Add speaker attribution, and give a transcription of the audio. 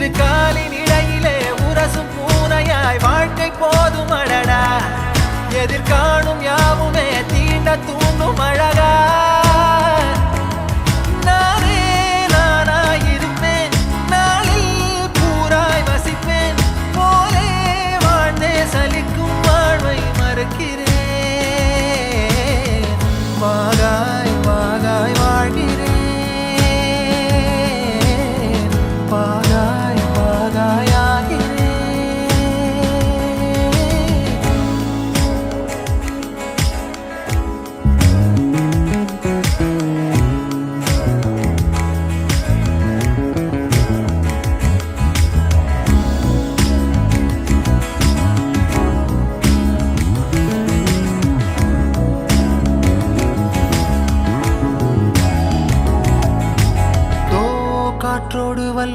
Speaker 1: இரு காலின் இடையிலே உரசும் பூனையாய் வாழ்க்கை போதும் அடடா எதிர்காணும் யாவுமே தீண்ட தூண்டும் அழகா